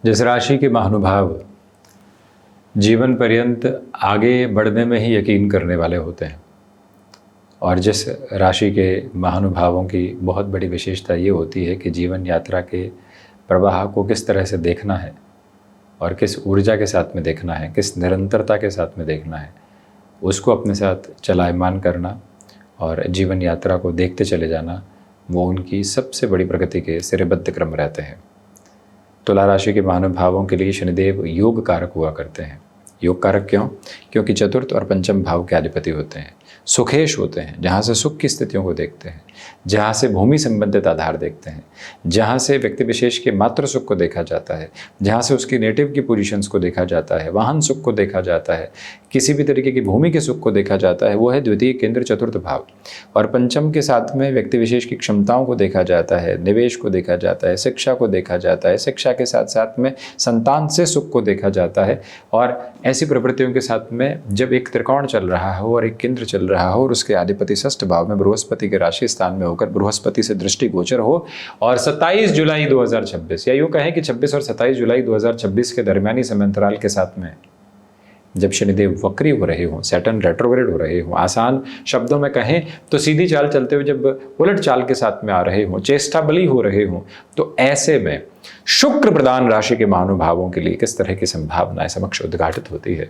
जिस राशि के महानुभाव जीवन पर्यंत आगे बढ़ने में ही यकीन करने वाले होते हैं, और जिस राशि के महानुभावों की बहुत बड़ी विशेषता ये होती है कि जीवन यात्रा के प्रवाह को किस तरह से देखना है और किस ऊर्जा के साथ में देखना है, किस निरंतरता के साथ में देखना है, उसको अपने साथ चलायमान करना और जीवन यात्रा को देखते चले जाना, वो उनकी सबसे बड़ी प्रगति के सिरेबद्ध क्रम रहते हैं। तुला राशि के महानुभावों के लिए शनिदेव योग कारक हुआ करते हैं। योग कारक क्यों? क्योंकि चतुर्थ और पंचम भाव के अधिपति होते हैं, सुखेश होते हैं, जहाँ से सुख की स्थितियों को देखते हैं, जहाँ से भूमि संबंधित आधार देखते हैं, जहाँ से व्यक्ति विशेष के मात्र सुख को देखा जाता है, जहाँ से उसकी नेटिव की पोजीशंस को देखा जाता है, वाहन सुख को देखा जाता है, किसी भी तरीके की भूमि के सुख को देखा जाता है, वो है द्वितीय केंद्र चतुर्थ भाव। और पंचम के साथ में व्यक्ति विशेष की क्षमताओं को देखा जाता है, निवेश को देखा जाता है, शिक्षा को देखा जाता है, शिक्षा के साथ साथ में संतान से सुख को देखा जाता है। और ऐसी प्रवृत्तियों के साथ में जब एक त्रिकोण चल रहा हो और एक केंद्र चल रहा हो और उसके अधिपति षष्ठ भाव में बृहस्पति के राशि स्थान में होकर बृहस्पति से दृष्टि गोचर हो, और 27 जुलाई 2026 या यूँ कहें कि 26 और 27 जुलाई 2026 के दरमियानी समय अंतराल के साथ में जब शनिदेव वक्री हो रहे हों, सैटर्न रेट्रोग्रेड हो रहे हों, आसान शब्दों में कहें तो सीधी चाल चलते हुए जब उलट चाल के साथ में आ रहे हों, चेष्टा बली हो रहे हों, तो ऐसे में शुक्र प्रधान राशि के महानुभावों के लिए किस तरह की संभावनाएं समक्ष उद्घाटित होती है,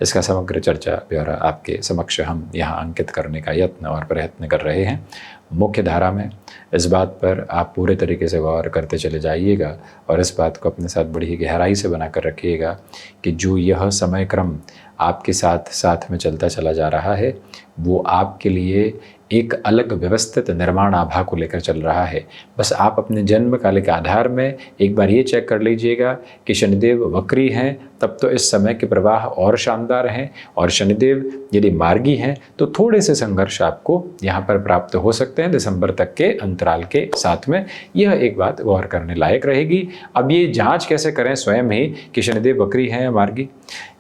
इसका समग्र चर्चा ब्यौरा आपके समक्ष हम यहाँ अंकित करने का यत्न और प्रयत्न कर रहे हैं। मुख्य धारा में इस बात पर आप पूरे तरीके से गौर करते चले जाइएगा और इस बात को अपने साथ बड़ी ही गहराई से बनाकर रखिएगा कि जो यह समय क्रम आपके साथ साथ में चलता चला जा रहा है वो आपके लिए एक अलग व्यवस्थित निर्माण आभा को लेकर चल रहा है। बस आप अपने जन्म कालिक आधार में एक बार ये चेक कर लीजिएगा कि शनिदेव वक्री हैं, तब तो इस समय के प्रवाह और शानदार हैं, और शनिदेव यदि मार्गी हैं तो थोड़े से संघर्ष आपको यहाँ पर प्राप्त हो सकते हैं दिसंबर तक के अंतराल के साथ में। यह एक बात गौर करने लायक रहेगी। अब ये जांच कैसे करें स्वयं ही कि शनिदेव वक्री हैं या मार्गी?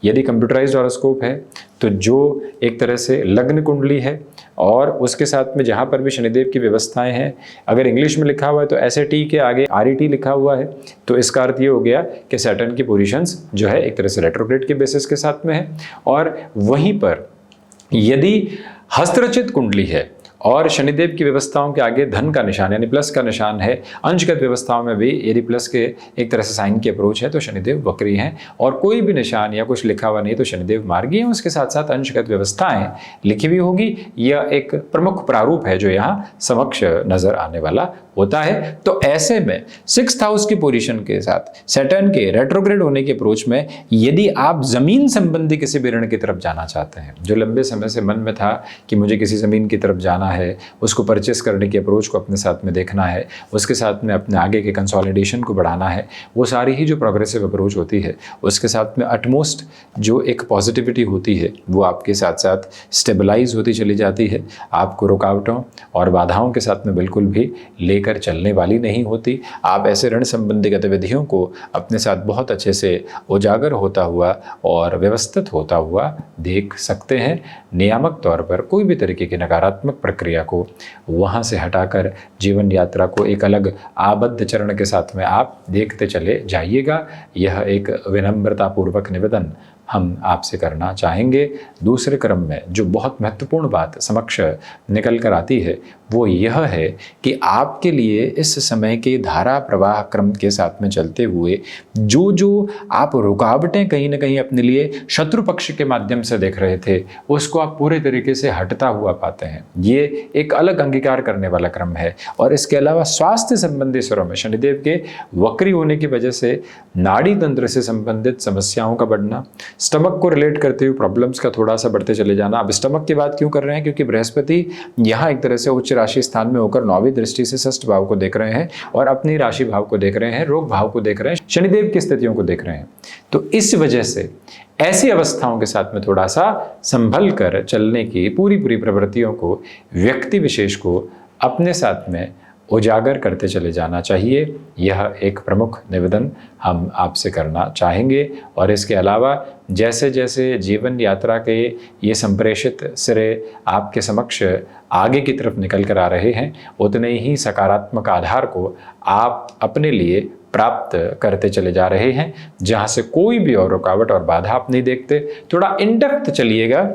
यदि कंप्यूटराइज्ड हॉरोस्कोप है तो जो एक तरह से लग्न कुंडली है और उसके साथ में जहाँ पर भी शनिदेव की व्यवस्थाएं हैं, अगर इंग्लिश में लिखा हुआ है तो SAT के आगे RET लिखा हुआ है, तो इसका अर्थ ये हो गया कि सैटर्न की पोजीशंस जो है एक तरह से रेट्रोग्रेड के बेसिस के साथ में है। और वहीं पर यदि हस्तरचित कुंडली है और शनिदेव की व्यवस्थाओं के आगे धन का निशान यानी प्लस का निशान है, अंशगत व्यवस्थाओं में भी यदि प्लस के एक तरह से साइन की अप्रोच है तो शनिदेव वक्री हैं, और कोई भी निशान या कुछ लिखा हुआ नहीं तो शनिदेव मार्गी हैं। उसके साथ साथ अंशगत व्यवस्थाएं लिखी हुई होगी। यह एक प्रमुख प्रारूप है जो यहाँ समक्ष नजर आने वाला होता है। तो ऐसे में 6th हाउस की पोजीशन के साथ सैटर्न के रेट्रोग्रेड होने की अप्रोच में यदि आप जमीन संबंधी किसी भी ऋण की तरफ जाना चाहते हैं, जो लंबे समय से मन में था कि मुझे किसी जमीन की तरफ जाना है, उसको परचेस करने की अप्रोच को अपने साथ में देखना है, उसके साथ में अपने आगे के कंसोलिडेशन को बढ़ाना है, वो सारी ही जो प्रोग्रेसिव अप्रोच होती है उसके साथ में अटमोस्ट जो एक पॉजिटिविटी होती है वो आपके साथ साथ स्टेबलाइज होती चली जाती है। आपको रुकावटों और बाधाओं के साथ में बिल्कुल भी लेकर चलने वाली नहीं होती। आप ऐसे ऋण संबंधी गतिविधियों को अपने साथ बहुत अच्छे से उजागर होता हुआ और व्यवस्थित होता हुआ देख सकते हैं। नियामक तौर पर कोई भी तरीके की नकारात्मक प्रक्रिया को वहाँ से हटाकर जीवन यात्रा को एक अलग आबद्ध चरण के साथ में आप देखते चले जाइएगा। यह एक विनम्रतापूर्वक निवेदन हम आपसे करना चाहेंगे। दूसरे क्रम में जो बहुत महत्वपूर्ण बात समक्ष निकल कर आती है वो यह है कि आपके लिए इस समय के धारा प्रवाह क्रम के साथ में चलते हुए जो आप रुकावटें कहीं ना कहीं अपने लिए शत्रु पक्ष के माध्यम से देख रहे थे उसको आप पूरे तरीके से हटता हुआ पाते हैं। ये एक अलग अंगीकार करने वाला क्रम है। और इसके अलावा स्वास्थ्य संबंधी स्वरों में शनिदेव के वक्री होने की वजह से नाड़ी तंत्र से संबंधित समस्याओं का बढ़ना, स्टमक को रिलेट करते हुए प्रॉब्लम्स का थोड़ा सा बढ़ते चले जाना। अब स्टमक की बात क्यों कर रहे हैं? क्योंकि बृहस्पति यहाँ एक तरह से उच्च राशि स्थान में होकर 9वीं दृष्टि से षष्ठ भाव को देख रहे हैं और अपनी राशि भाव को देख रहे हैं, रोग भाव को देख रहे हैं, शनिदेव की स्थितियों को देख रहे हैं। तो इस वजह से ऐसी अवस्थाओं के साथ में थोड़ा सा संभल कर चलने की पूरी प्रवृत्तियों को व्यक्ति विशेष को अपने साथ में उजागर करते चले जाना चाहिए। यह एक प्रमुख निवेदन हम आपसे करना चाहेंगे। और इसके अलावा जैसे जैसे जीवन यात्रा के ये संप्रेषित सिरे आपके समक्ष आगे की तरफ निकल कर आ रहे हैं उतने ही सकारात्मक आधार को आप अपने लिए प्राप्त करते चले जा रहे हैं, जहां से कोई भी और रुकावट और बाधा आप नहीं देखते। थोड़ा इन डेप्थ चलिएगा।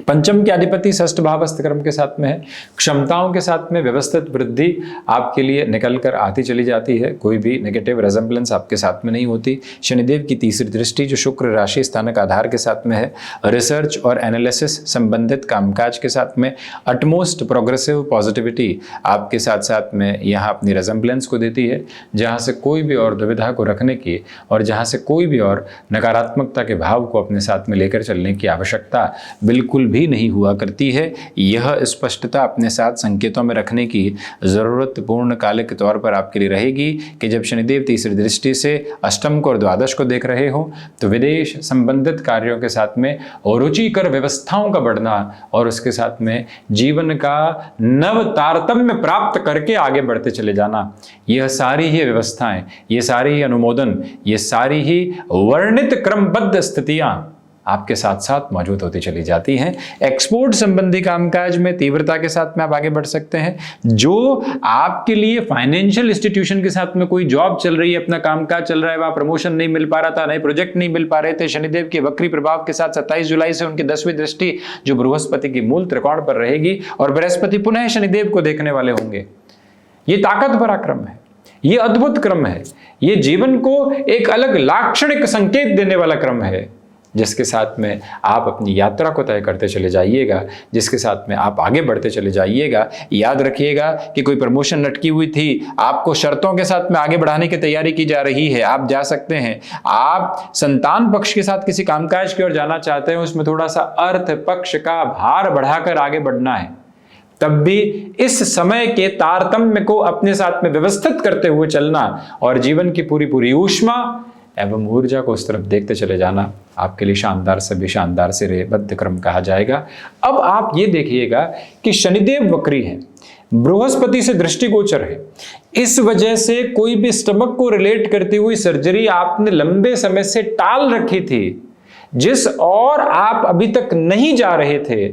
पंचम के अधिपति षष्ठ भावस्थ कर्म के साथ में है। क्षमताओं के साथ में व्यवस्थित वृद्धि आपके लिए निकल कर आती चली जाती है। कोई भी नेगेटिव रेजम्बलेंस आपके साथ में नहीं होती। शनिदेव की तीसरी दृष्टि जो शुक्र राशि स्थानक आधार के साथ में है, रिसर्च और एनालिसिस संबंधित कामकाज के साथ में अटमोस्ट प्रोग्रेसिव पॉजिटिविटी आपके साथ साथ में यहाँ अपनी रेजम्बलेंस को देती है, जहाँ से कोई भी और दुविधा को रखने की और जहाँ से कोई भी और नकारात्मकता के भाव को अपने साथ में लेकर चलने की आवश्यकता बिल्कुल भी नहीं हुआ करती है। यह स्पष्टता अपने साथ संकेतों में रखने की जरूरत पूर्ण कालिक के तौर पर आपके लिए रहेगी कि जब शनिदेव तीसरी दृष्टि से अष्टम को और द्वादश को देख रहे हो तो विदेश संबंधित कार्यों के साथ में रुचिकर व्यवस्थाओं का बढ़ना और उसके साथ में जीवन का नव तारतम्य प्राप्त करके आगे बढ़ते चले जाना, यह सारी ही व्यवस्थाएं, ये सारी ही अनुमोदन, ये सारी ही वर्णित क्रमबद्ध स्थितियां आपके साथ साथ मौजूद होती चली जाती हैं। एक्सपोर्ट संबंधी कामकाज में तीव्रता के साथ में आप आगे बढ़ सकते हैं। जो आपके लिए फाइनेंशियल इंस्टीट्यूशन के साथ में कोई जॉब चल रही है, अपना कामकाज चल रहा है, वहां प्रमोशन नहीं मिल पा रहा था, नए प्रोजेक्ट नहीं मिल पा रहे थे, शनिदेव के वक्री प्रभाव के साथ 27 जुलाई से उनकी 10वीं दृष्टि जो बृहस्पति की मूल त्रिकोण पर रहेगी और बृहस्पति पुनः शनिदेव को देखने वाले होंगे। ये ताकत भरा क्रम है, ये अद्भुत क्रम है, ये जीवन को एक अलग लाक्षणिक संकेत देने वाला क्रम है, जिसके साथ में आप अपनी यात्रा को तय करते चले जाइएगा, जिसके साथ में आप आगे बढ़ते चले जाइएगा। याद रखिएगा कि कोई प्रमोशन लटकी हुई थी, आपको शर्तों के साथ में आगे बढ़ाने की तैयारी की जा रही है, आप जा सकते हैं। आप संतान पक्ष के साथ किसी कामकाज की ओर जाना चाहते हैं, उसमें थोड़ा सा अर्थ पक्ष का भार बढ़ाकर आगे बढ़ना है, तब भी इस समय के तारतम्य को अपने साथ में व्यवस्थित करते हुए चलना और जीवन की पूरी ऊष्मा एवं ऊर्जा को उस तरफ देखते चले जाना आपके लिए शानदार से भी शानदार सिरेबद्ध क्रम कहा जाएगा। अब आप ये देखिएगा कि शनिदेव वक्री है, बृहस्पति से दृष्टिगोचर है, इस वजह से कोई भी स्टमक को रिलेट करती हुई सर्जरी आपने लंबे समय से टाल रखी थी, जिस और आप अभी तक नहीं जा रहे थे,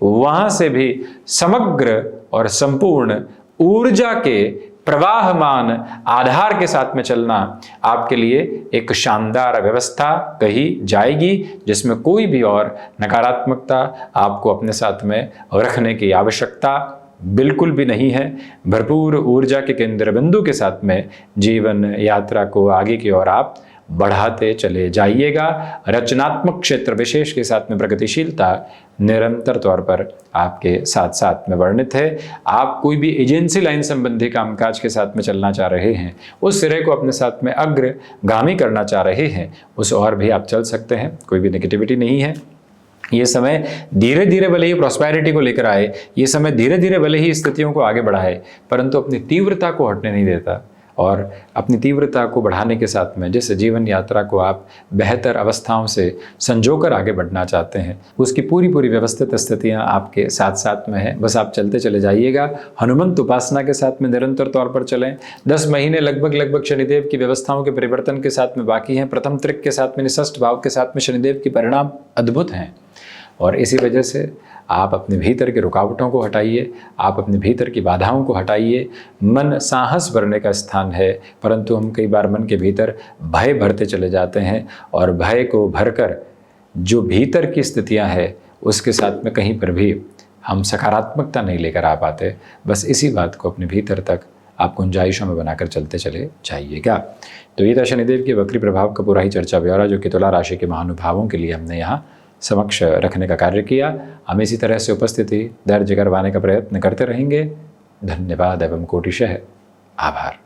वहां से भी समग्र और संपूर्ण ऊर्जा के प्रवाहमान आधार के साथ में चलना आपके लिए एक शानदार व्यवस्था कही जाएगी, जिसमें कोई भी और नकारात्मकता आपको अपने साथ में रखने की आवश्यकता बिल्कुल भी नहीं है। भरपूर ऊर्जा के केंद्र बिंदु के साथ में जीवन यात्रा को आगे की ओर आप बढ़ाते चले जाइएगा। रचनात्मक क्षेत्र विशेष के साथ में प्रगतिशीलता निरंतर तौर पर आपके साथ साथ में वर्णित है। आप कोई भी एजेंसी लाइन संबंधी कामकाज के साथ में चलना चाह रहे हैं, उस सिरे को अपने साथ में अग्रगामी करना चाह रहे हैं, उस और भी आप चल सकते हैं, कोई भी नेगेटिविटी नहीं है। ये समय धीरे धीरे भले ही प्रॉस्पेरिटी को लेकर आए, ये समय धीरे धीरे भले ही स्थितियों को आगे बढ़ाए, परंतु अपनी तीव्रता को हटने नहीं देता और अपनी तीव्रता को बढ़ाने के साथ में जिस जीवन यात्रा को आप बेहतर अवस्थाओं से संजोकर आगे बढ़ना चाहते हैं, उसकी पूरी व्यवस्थित स्थितियां आपके साथ साथ में हैं। बस आप चलते चले जाइएगा। हनुमंत उपासना के साथ में निरंतर तौर पर चलें। 10 महीने लगभग शनिदेव की व्यवस्थाओं के परिवर्तन के साथ में बाकी हैं। प्रथम त्रिक के साथ में षष्ठ भाव के साथ में शनिदेव के परिणाम अद्भुत हैं और इसी वजह से आप अपने भीतर के रुकावटों को हटाइए, आप अपने भीतर की बाधाओं को हटाइए। मन साहस भरने का स्थान है, परंतु हम कई बार मन के भीतर भय भरते चले जाते हैं और भय को भरकर जो भीतर की स्थितियां हैं उसके साथ में कहीं पर भी हम सकारात्मकता नहीं लेकर आ पाते। बस इसी बात को अपने भीतर तक आप गुंजाइशों में बनाकर चलते चले जाइएगा। तो ये था शनिदेव के वक्री प्रभाव का पूरा ही चर्चा ब्यौरा जो कि तुला राशि के महानुभावों के लिए हमने यहाँ समक्ष रखने का कार्य किया। हम इसी तरह से उपस्थिति दर्ज करवाने का प्रयत्न करते रहेंगे। धन्यवाद एवं कोटिशः आभार।